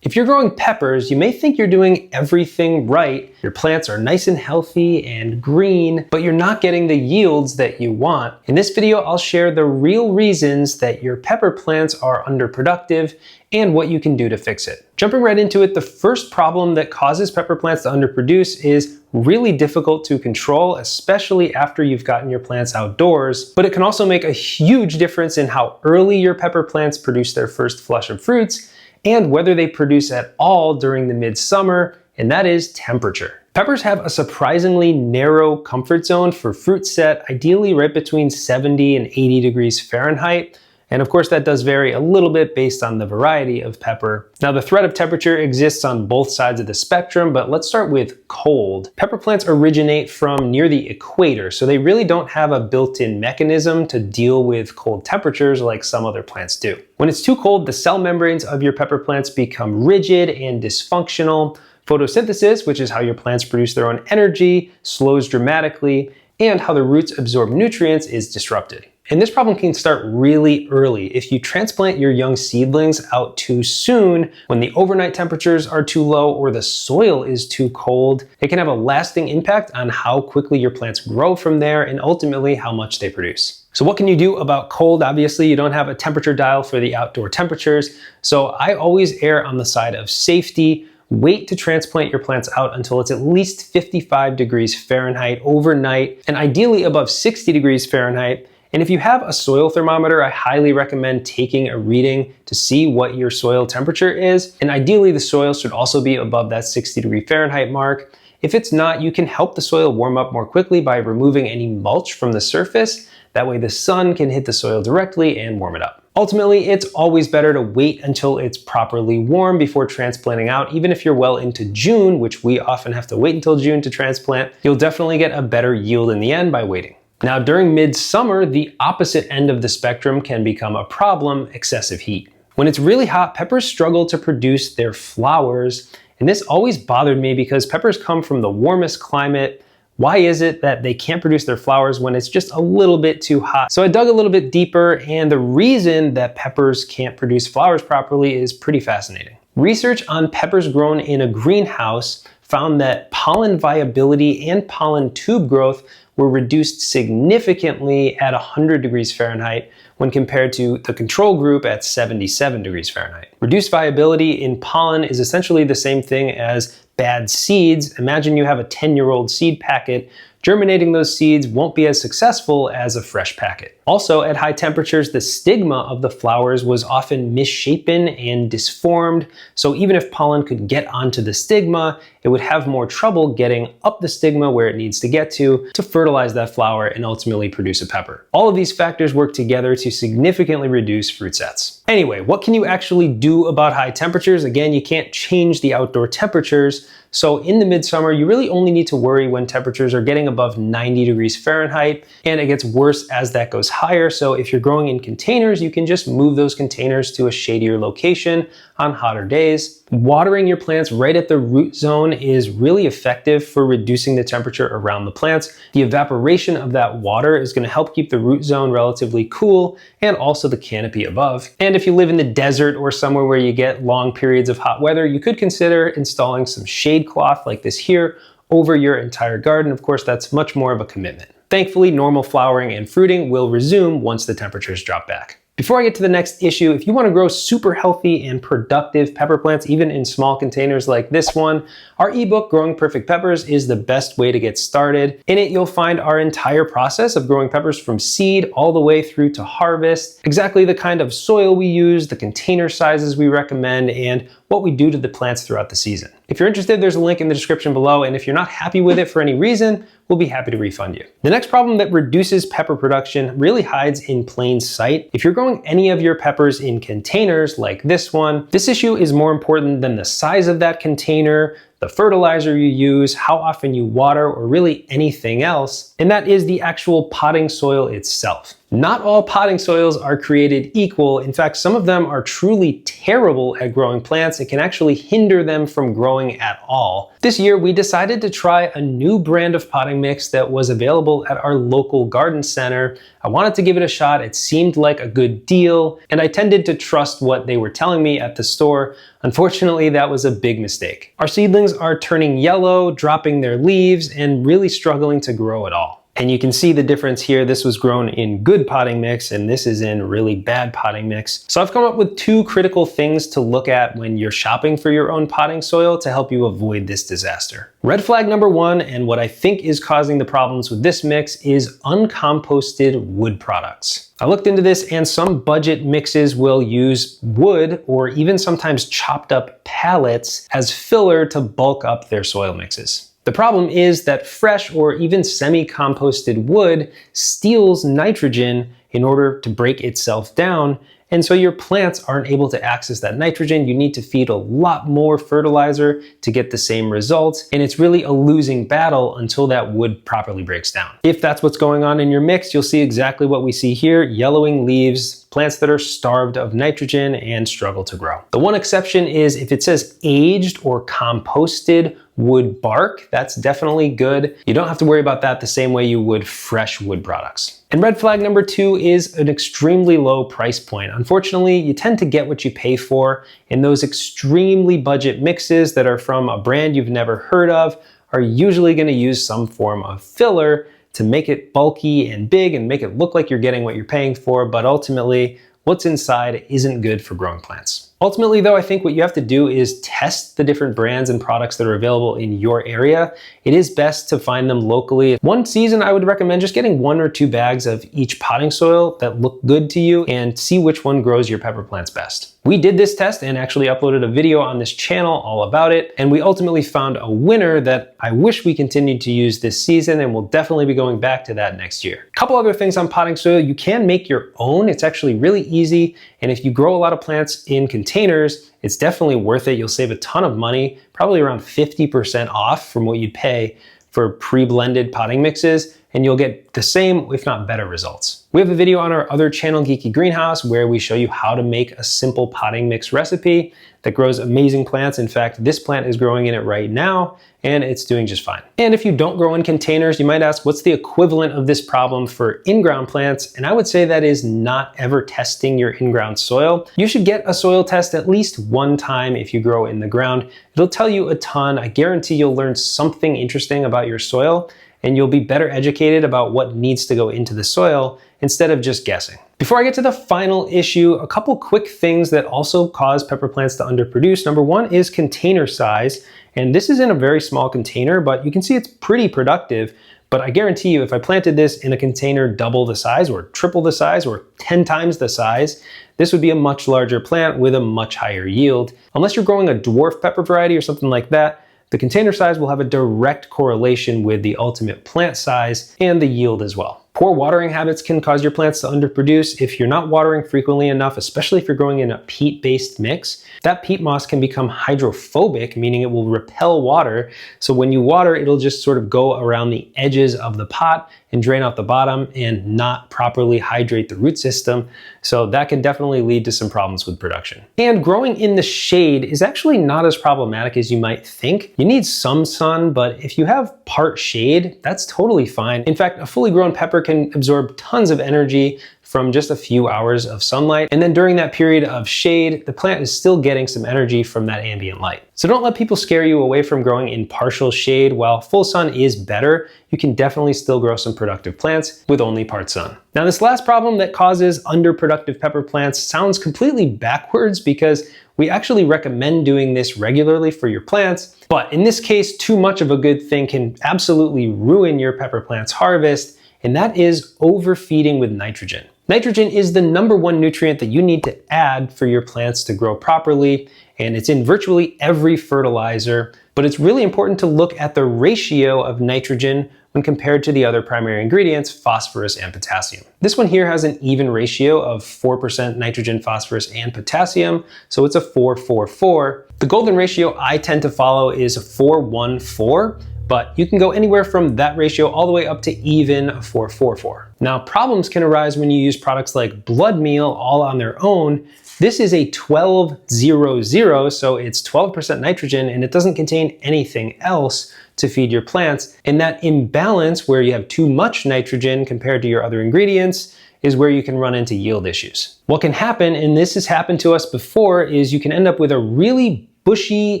If you're growing peppers, you may think you're doing everything right. Your plants are nice and healthy and green, but you're not getting the yields that you want. In this video, I'll share the real reasons that your pepper plants are underproductive and what you can do to fix it. Jumping right into it, the first problem that causes pepper plants to underproduce is really difficult to control, especially after you've gotten your plants outdoors, but it can also make a huge difference in how early your pepper plants produce their first flush of fruits and whether they produce at all during the midsummer, and that is temperature. Peppers have a surprisingly narrow comfort zone for fruit set, ideally right between 70 and 80 degrees Fahrenheit. And of course that does vary a little bit based on the variety of pepper. Now the threat of temperature exists on both sides of the spectrum, but let's start with cold. Pepper plants originate from near the equator, so they really don't have a built-in mechanism to deal with cold temperatures like some other plants do. When it's too cold, the cell membranes of your pepper plants become rigid and dysfunctional. Photosynthesis, which is how your plants produce their own energy, slows dramatically, and how the roots absorb nutrients is disrupted. And this problem can start really early. If you transplant your young seedlings out too soon, when the overnight temperatures are too low or the soil is too cold, it can have a lasting impact on how quickly your plants grow from there and ultimately how much they produce. So what can you do about cold? Obviously, you don't have a temperature dial for the outdoor temperatures, so I always err on the side of safety. Wait to transplant your plants out until it's at least 55 degrees Fahrenheit overnight, and ideally above 60 degrees Fahrenheit. And if you have a soil thermometer, I highly recommend taking a reading to see what your soil temperature is. And ideally the soil should also be above that 60 degree Fahrenheit mark. If it's not, you can help the soil warm up more quickly by removing any mulch from the surface. That way the sun can hit the soil directly and warm it up. Ultimately, it's always better to wait until it's properly warm before transplanting out. Even if you're well into June, which we often have to wait until June to transplant, you'll definitely get a better yield in the end by waiting. Now, during midsummer, the opposite end of the spectrum can become a problem: excessive heat. When it's really hot, peppers struggle to produce their flowers, and this always bothered me because peppers come from the warmest climate. Why is it that they can't produce their flowers when it's just a little bit too hot? So I dug a little bit deeper, and the reason that peppers can't produce flowers properly is pretty fascinating. Research on peppers grown in a greenhouse found that pollen viability and pollen tube growth were reduced significantly at 100 degrees Fahrenheit when compared to the control group at 77 degrees Fahrenheit. Reduced viability in pollen is essentially the same thing as bad seeds. Imagine you have a 10-year-old seed packet. Germinating those seeds won't be as successful as a fresh packet. Also, at high temperatures, the stigma of the flowers was often misshapen and disformed, so even if pollen could get onto the stigma, it would have more trouble getting up the stigma where it needs to get to fertilize that flower and ultimately produce a pepper. All of these factors work together to significantly reduce fruit sets. Anyway, what can you actually do about high temperatures? Again, you can't change the outdoor temperatures, so in the midsummer, you really only need to worry when temperatures are getting above 90 degrees Fahrenheit, and it gets worse as that goes higher. So if you're growing in containers, you can just move those containers to a shadier location on hotter days. Watering your plants right at the root zone is really effective for reducing the temperature around the plants. The evaporation of that water is going to help keep the root zone relatively cool and also the canopy above. And if you live in the desert or somewhere where you get long periods of hot weather, you could consider installing some shade cloth like this here over your entire garden. Of course, that's much more of a commitment. Thankfully, normal flowering and fruiting will resume once the temperatures drop back. Before I get to the next issue, if you want to grow super healthy and productive pepper plants, even in small containers like this one, our ebook, Growing Perfect Peppers, is the best way to get started. In it, you'll find our entire process of growing peppers from seed all the way through to harvest, exactly the kind of soil we use, the container sizes we recommend, and what we do to the plants throughout the season. If you're interested, there's a link in the description below, and if you're not happy with it for any reason, we'll be happy to refund you. The next problem that reduces pepper production really hides in plain sight. If you're growing any of your peppers in containers like this one, this issue is more important than the size of that container, the fertilizer you use, how often you water, or really anything else, and that is the actual potting soil itself. Not all potting soils are created equal. In fact, some of them are truly terrible at growing plants. It can actually hinder them from growing at all. This year, we decided to try a new brand of potting mix that was available at our local garden center. I wanted to give it a shot. It seemed like a good deal, and I tended to trust what they were telling me at the store. Unfortunately, that was a big mistake. Our seedlings are turning yellow, dropping their leaves, and really struggling to grow at all. And you can see the difference here. This was grown in good potting mix, and this is in really bad potting mix. So I've come up with 2 critical things to look at when you're shopping for your own potting soil to help you avoid this disaster. Red flag number 1, and what I think is causing the problems with this mix, is uncomposted wood products. I looked into this, and some budget mixes will use wood or even sometimes chopped up pellets as filler to bulk up their soil mixes. The problem is that fresh or even semi-composted wood steals nitrogen in order to break itself down, and so your plants aren't able to access that nitrogen. You need to feed a lot more fertilizer to get the same results, and it's really a losing battle until that wood properly breaks down. If that's what's going on in your mix, you'll see exactly what we see here: yellowing leaves, plants that are starved of nitrogen and struggle to grow. The one exception is if it says aged or composted wood bark. That's definitely good. You don't have to worry about that the same way you would fresh wood products. And red flag number 2 is an extremely low price point. Unfortunately, you tend to get what you pay for, and those extremely budget mixes that are from a brand you've never heard of are usually going to use some form of filler to make it bulky and big and make it look like you're getting what you're paying for, but ultimately what's inside isn't good for growing plants. Ultimately though, I think what you have to do is test the different brands and products that are available in your area. It is best to find them locally. One season, I would recommend just getting 1 or 2 bags of each potting soil that look good to you and see which one grows your pepper plants best. We did this test and actually uploaded a video on this channel all about it, and we ultimately found a winner that I wish we continued to use this season, and we'll definitely be going back to that next year. A couple other things on potting soil: you can make your own. It's actually really easy, and if you grow a lot of plants in containers, it's definitely worth it. You'll save a ton of money, probably around 50% off from what you'd pay for pre-blended potting mixes, and you'll get the same, if not better, results. We have a video on our other channel, Geeky Greenhouse, where we show you how to make a simple potting mix recipe that grows amazing plants. In fact, this plant is growing in it right now, and it's doing just fine. And if you don't grow in containers, you might ask, what's the equivalent of this problem for in-ground plants? And I would say that is not ever testing your in-ground soil. You should get a soil test at least 1 time if you grow in the ground. It'll tell you a ton. I guarantee you'll learn something interesting about your soil, and you'll be better educated about what needs to go into the soil instead of just guessing. Before I get to the final issue, a couple quick things that also cause pepper plants to underproduce. Number 1 is container size, and this is in a very small container, but you can see it's pretty productive. But I guarantee you, if I planted this in a container double the size or triple the size or 10 times the size, this would be a much larger plant with a much higher yield. Unless you're growing a dwarf pepper variety or something like that, the container size will have a direct correlation with the ultimate plant size and the yield as well. Poor watering habits can cause your plants to underproduce. If you're not watering frequently enough, especially if you're growing in a peat-based mix, that peat moss can become hydrophobic, meaning it will repel water. So when you water, it'll just sort of go around the edges of the pot and drain out the bottom and not properly hydrate the root system. So that can definitely lead to some problems with production. And growing in the shade is actually not as problematic as you might think. You need some sun, but if you have part shade, that's totally fine. In fact, a fully grown pepper can absorb tons of energy from just a few hours of sunlight. And then during that period of shade, the plant is still getting some energy from that ambient light. So don't let people scare you away from growing in partial shade. While full sun is better, you can definitely still grow some productive plants with only part sun. Now, this last problem that causes underproductive pepper plants sounds completely backwards because we actually recommend doing this regularly for your plants. But in this case, too much of a good thing can absolutely ruin your pepper plant's harvest, and that is overfeeding with nitrogen. Nitrogen is the #1 nutrient that you need to add for your plants to grow properly, and it's in virtually every fertilizer, but it's really important to look at the ratio of nitrogen when compared to the other primary ingredients, phosphorus and potassium. This one here has an even ratio of 4% nitrogen, phosphorus, and potassium, so it's a 4-4-4. The golden ratio I tend to follow is a 4-1-4, but you can go anywhere from that ratio all the way up to even 4:4:4. Now, problems can arise when you use products like blood meal all on their own. This is a 12:0:0, so it's 12% nitrogen and it doesn't contain anything else to feed your plants. And that imbalance where you have too much nitrogen compared to your other ingredients is where you can run into yield issues. What can happen, and this has happened to us before, is you can end up with a really bushy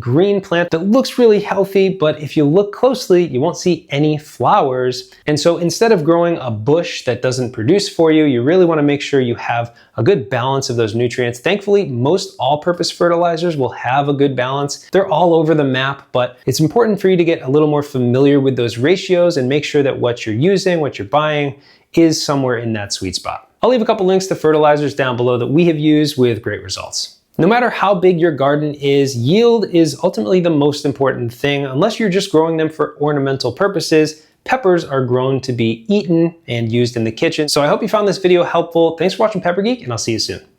green plant that looks really healthy, but if you look closely, you won't see any flowers. And so instead of growing a bush that doesn't produce for you, you really want to make sure you have a good balance of those nutrients. Thankfully, most all-purpose fertilizers will have a good balance. They're all over the map, but it's important for you to get a little more familiar with those ratios and make sure that what you're using, what you're buying, is somewhere in that sweet spot. I'll leave a couple links to fertilizers down below that we have used with great results. No matter how big your garden is, yield is ultimately the most important thing. Unless you're just growing them for ornamental purposes, peppers are grown to be eaten and used in the kitchen. So I hope you found this video helpful. Thanks for watching Pepper Geek, and I'll see you soon.